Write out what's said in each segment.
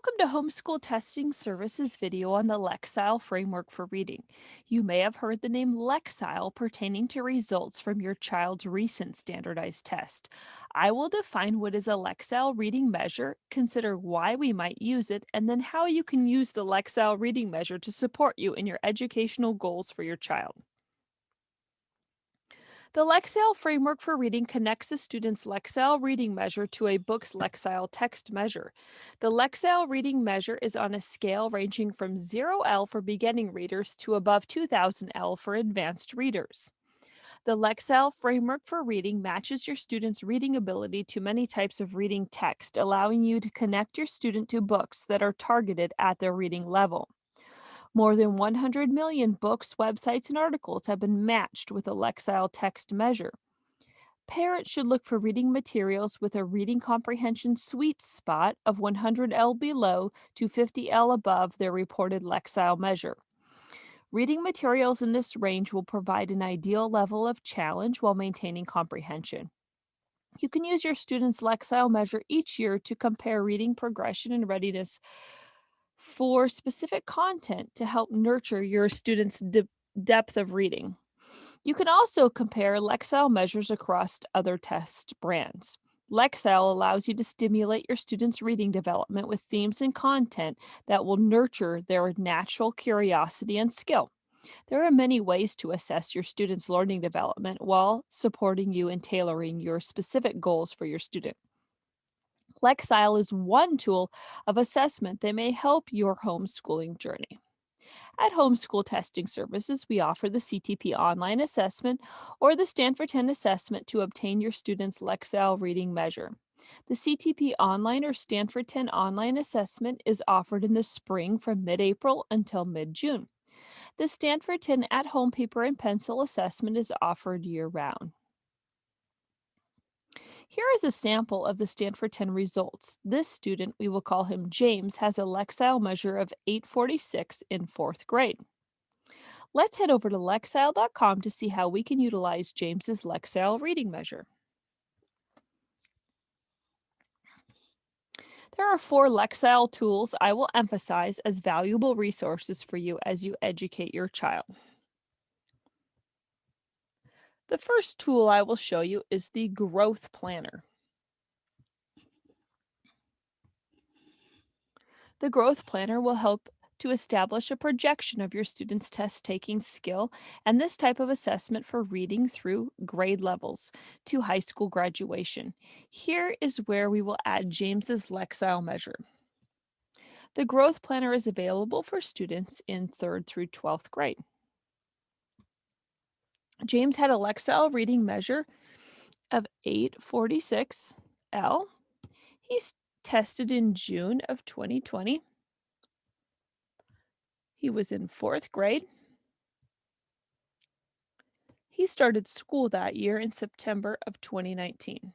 Welcome to Homeschool Testing Services video on the Lexile Framework for Reading. You may have heard the name Lexile pertaining to results from your child's recent standardized test. I will define what is a Lexile reading measure, consider why we might use it, and then how you can use the Lexile reading measure to support you in your educational goals for your child. The Lexile Framework for Reading connects a student's Lexile reading measure to a book's Lexile text measure. The Lexile reading measure is on a scale ranging from 0L for beginning readers to above 2000L for advanced readers. The Lexile Framework for Reading matches your student's reading ability to many types of reading text, allowing you to connect your student to books that are targeted at their reading level. More than 100 million books, websites, and articles have been matched with a Lexile text measure. Parents should look for reading materials with a reading comprehension sweet spot of 100L below to 50L above their reported Lexile measure. Reading materials in this range will provide an ideal level of challenge while maintaining comprehension. You can use your student's Lexile measure each year to compare reading progression and readiness for specific content to help nurture your students' depth of reading. You can also compare Lexile measures across other test brands. Lexile allows you to stimulate your students' reading development with themes and content that will nurture their natural curiosity and skill. There are many ways to assess your students' learning development while supporting you in tailoring your specific goals for your student. Lexile is one tool of assessment that may help your homeschooling journey. At Homeschool Testing Services, we offer the CTP Online Assessment or the Stanford 10 Assessment to obtain your student's Lexile reading measure. The CTP Online or Stanford 10 Online Assessment is offered in the spring from mid-April until mid-June. The Stanford 10 At-Home Paper and Pencil Assessment is offered year-round. Here is a sample of the Stanford 10 results. This student, we will call him James, has a Lexile measure of 846 in fourth grade. Let's head over to Lexile.com to see how we can utilize James's Lexile reading measure. There are 4 Lexile tools I will emphasize as valuable resources for you as you educate your child. The first tool I will show you is the Growth Planner. The Growth Planner will help to establish a projection of your student's test-taking skill and this type of assessment for reading through grade levels to high school graduation. Here is where we will add James's Lexile measure. The Growth Planner is available for students in 3rd through 12th grade. James had a Lexile reading measure of 846L. He's tested in June of 2020. He was in 4th grade. He started school that year in September of 2019.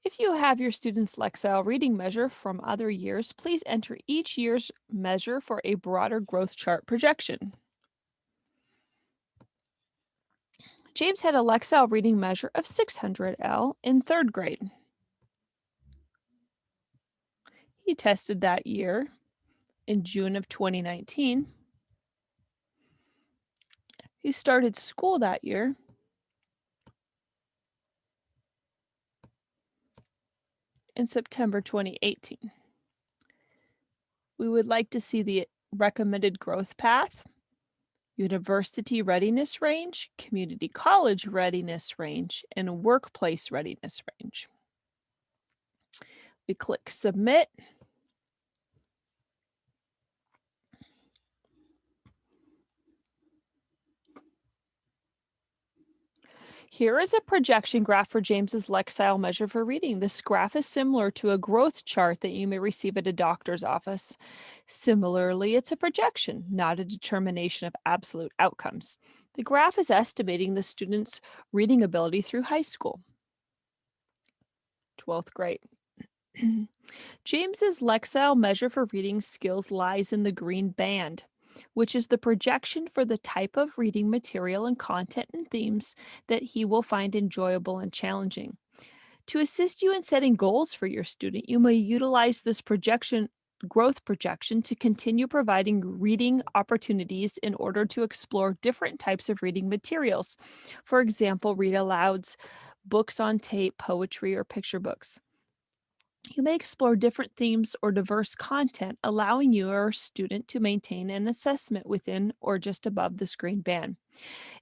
If you have your student's Lexile reading measure from other years, please enter each year's measure for a broader growth chart projection. James had a Lexile reading measure of 600L in 3rd grade. He tested that year in June of 2019. He started school that year in September 2018. We would like to see the recommended growth path, university readiness range, community college readiness range, and workplace readiness range. We click Submit. Here is a projection graph for James's Lexile measure for reading. This graph is similar to a growth chart that you may receive at a doctor's office. Similarly, it's a projection, not a determination of absolute outcomes. The graph is estimating the student's reading ability through high school. 12th grade. James's Lexile measure for reading skills lies in the green band, which is the projection for the type of reading material and content and themes that he will find enjoyable and challenging. To assist you in setting goals for your student, you may utilize this growth projection to continue providing reading opportunities in order to explore different types of reading materials. For example, read alouds, books on tape, poetry, or picture books. You may explore different themes or diverse content, allowing your student to maintain an assessment within or just above the screen band.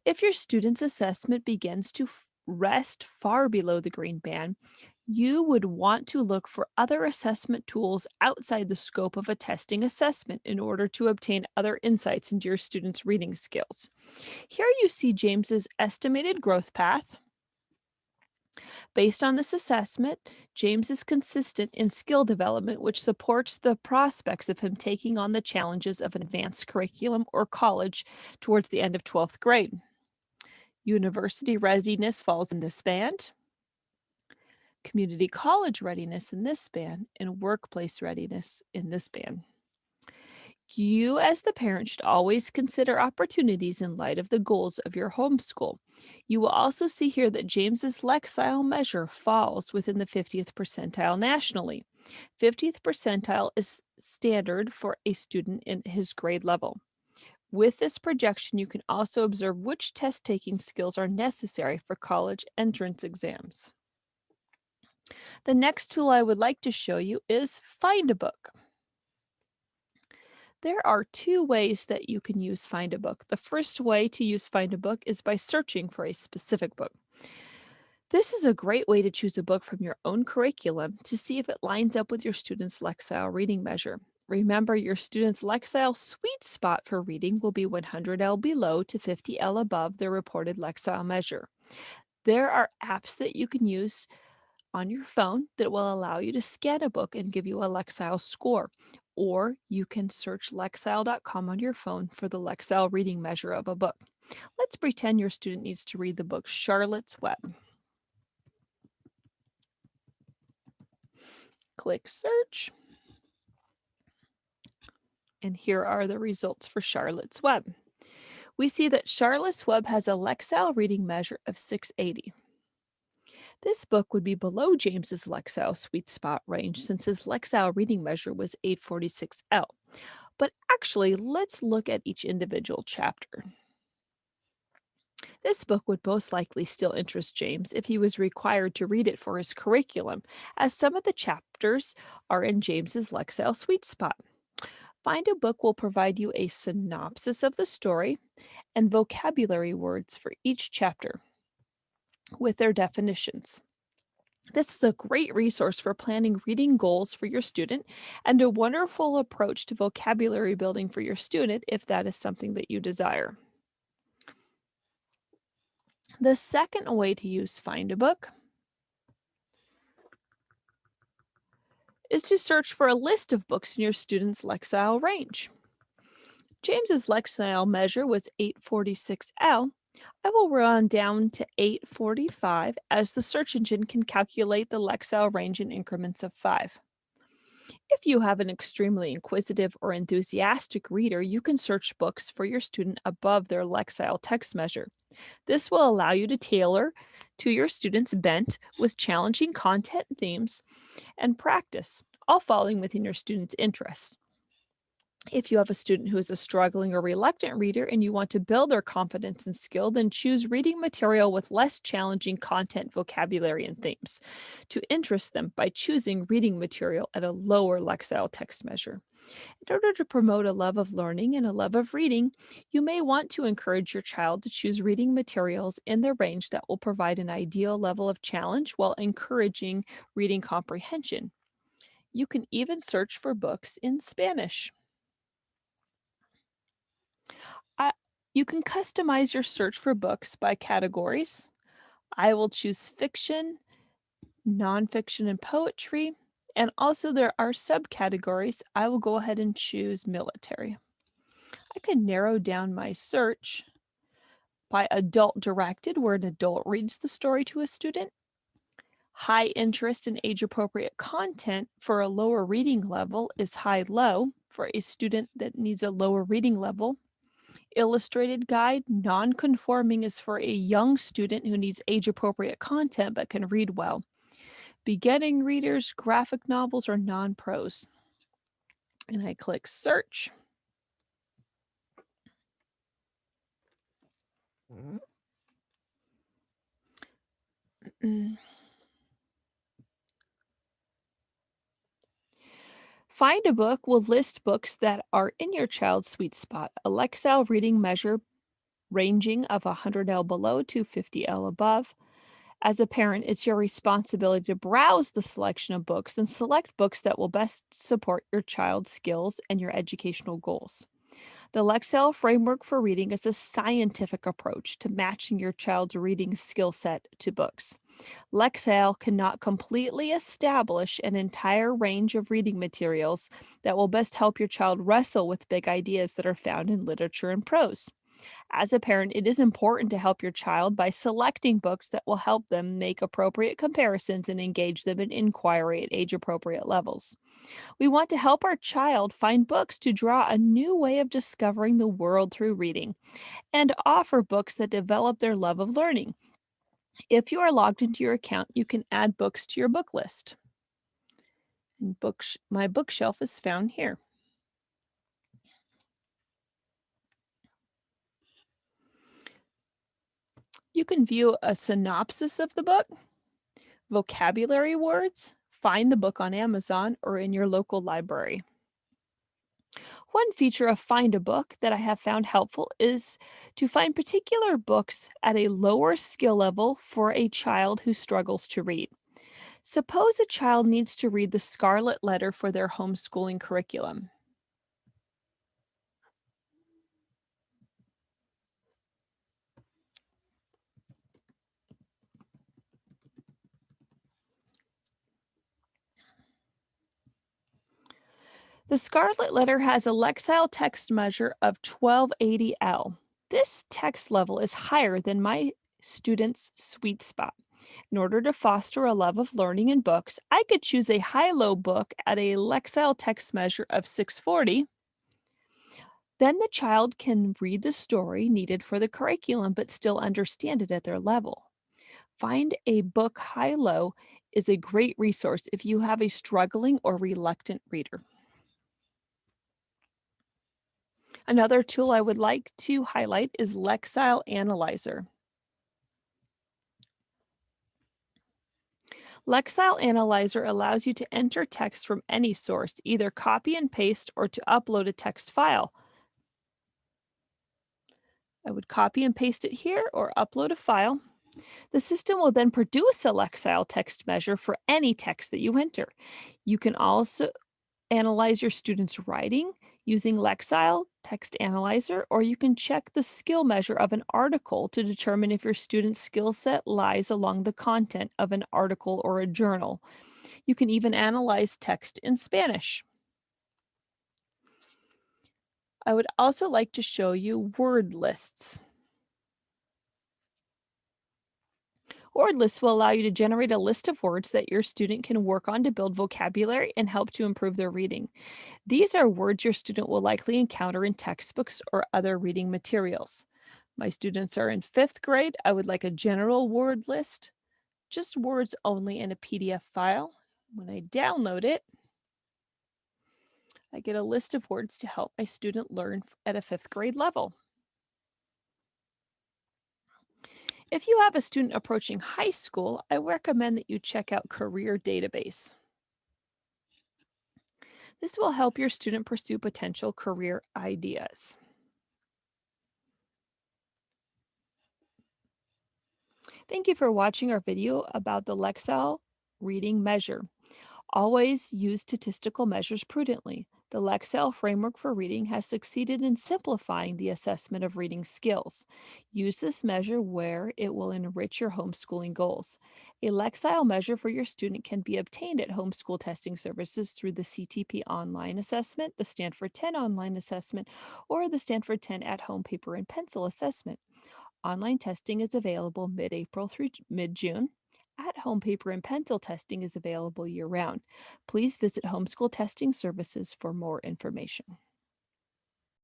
If your student's assessment begins to rest far below the green band, you would want to look for other assessment tools outside the scope of a testing assessment in order to obtain other insights into your student's reading skills. Here you see James's estimated growth path. Based on this assessment, James is consistent in skill development, which supports the prospects of him taking on the challenges of an advanced curriculum or college towards the end of 12th grade. University readiness falls in this band, community college readiness in this band, and workplace readiness in this band. You, as the parent, should always consider opportunities in light of the goals of your homeschool. You will also see here that James's Lexile measure falls within the 50th percentile nationally. 50th percentile is standard for a student in his grade level. With this projection, you can also observe which test-taking skills are necessary for college entrance exams. The next tool I would like to show you is Find a Book. There are two ways that you can use Find a Book. The first way to use Find a Book is by searching for a specific book. This is a great way to choose a book from your own curriculum to see if it lines up with your student's Lexile reading measure. Remember, your student's Lexile sweet spot for reading will be 100L below to 50L above their reported Lexile measure. There are apps that you can use on your phone that will allow you to scan a book and give you a Lexile score. Or you can search Lexile.com on your phone for the Lexile reading measure of a book. Let's pretend your student needs to read the book Charlotte's Web. Click Search. And here are the results for Charlotte's Web. We see that Charlotte's Web has a Lexile reading measure of 680. This book would be below James's Lexile sweet spot range since his Lexile reading measure was 846L. But actually, let's look at each individual chapter. This book would most likely still interest James if he was required to read it for his curriculum, as some of the chapters are in James's Lexile sweet spot. Find a Book will provide you a synopsis of the story and vocabulary words for each chapter with their definitions. This is a great resource for planning reading goals for your student and a wonderful approach to vocabulary building for your student if that is something that you desire. The second way to use Find a Book is to search for a list of books in your student's Lexile range. James's Lexile measure was 846L. I will run down to 845 as the search engine can calculate the Lexile range in increments of 5. If you have an extremely inquisitive or enthusiastic reader, you can search books for your student above their Lexile text measure. This will allow you to tailor to your student's bent with challenging content themes and practice, all falling within your student's interests. If you have a student who is a struggling or reluctant reader and you want to build their confidence and skill, then choose reading material with less challenging content, vocabulary, and themes to interest them by choosing reading material at a lower Lexile text measure. In order to promote a love of learning and a love of reading, you may want to encourage your child to choose reading materials in the range that will provide an ideal level of challenge while encouraging reading comprehension. You can even search for books in Spanish. You can customize your search for books by categories. I will choose fiction, nonfiction, and poetry. And also there are subcategories. I will go ahead and choose military. I can narrow down my search by adult directed, where an adult reads the story to a student. High interest and age-appropriate content for a lower reading level is high-low for a student that needs a lower reading level. Illustrated guide, non-conforming is for a young student who needs age-appropriate content but can read well. beginning readers, graphic novels, or non prose. And I click search. Find a book will list books that are in your child's sweet spot. A Lexile reading measure ranging of 100L below to 50L above. As a parent, it's your responsibility to browse the selection of books and select books that will best support your child's skills and your educational goals. The Lexile Framework for Reading is a scientific approach to matching your child's reading skill set to books. Lexile cannot completely establish an entire range of reading materials that will best help your child wrestle with big ideas that are found in literature and prose. As a parent, it is important to help your child by selecting books that will help them make appropriate comparisons and engage them in inquiry at age appropriate levels. We want to help our child find books to draw a new way of discovering the world through reading and offer books that develop their love of learning. If you are logged into your account, you can add books to your book list. And my bookshelf is found here. You can view a synopsis of the book, vocabulary words, find the book on Amazon or in your local library. One feature of Find a Book that I have found helpful is to find particular books at a lower skill level for a child who struggles to read. Suppose a child needs to read the Scarlet Letter for their homeschooling curriculum. The Scarlet Letter has a Lexile text measure of 1280L. This text level is higher than my student's sweet spot. In order to foster a love of learning in books, I could choose a high-low book at a Lexile text measure of 640. Then the child can read the story needed for the curriculum but still understand it at their level. Find a book high-low is a great resource if you have a struggling or reluctant reader. Another tool I would like to highlight is Lexile Analyzer. Lexile Analyzer allows you to enter text from any source, either copy and paste or to upload a text file. I would copy and paste it here or upload a file. The system will then produce a Lexile text measure for any text that you enter. You can also analyze your student's writing using Lexile Text Analyzer, or you can check the skill measure of an article to determine if your student's skill set lies along the content of an article or a journal. You can even analyze text in Spanish. I would also like to show you word lists. Word lists will allow you to generate a list of words that your student can work on to build vocabulary and help to improve their reading. These are words your student will likely encounter in textbooks or other reading materials. My students are in 5th grade. I would like a general word list, just words only in a PDF file. When I download it, I get a list of words to help my student learn at a 5th grade level. If you have a student approaching high school, I recommend that you check out Career Database. This will help your student pursue potential career ideas. Thank you for watching our video about the Lexile reading measure. Always use statistical measures prudently. The Lexile Framework for Reading has succeeded in simplifying the assessment of reading skills. Use this measure where it will enrich your homeschooling goals. A Lexile measure for your student can be obtained at homeschool testing services through the CTP Online Assessment, the Stanford 10 Online Assessment, or the Stanford 10 at-home paper and pencil assessment. Online testing is available mid-April through mid-June. At-home paper and pencil testing is available year-round. Please visit Homeschool Testing Services for more information.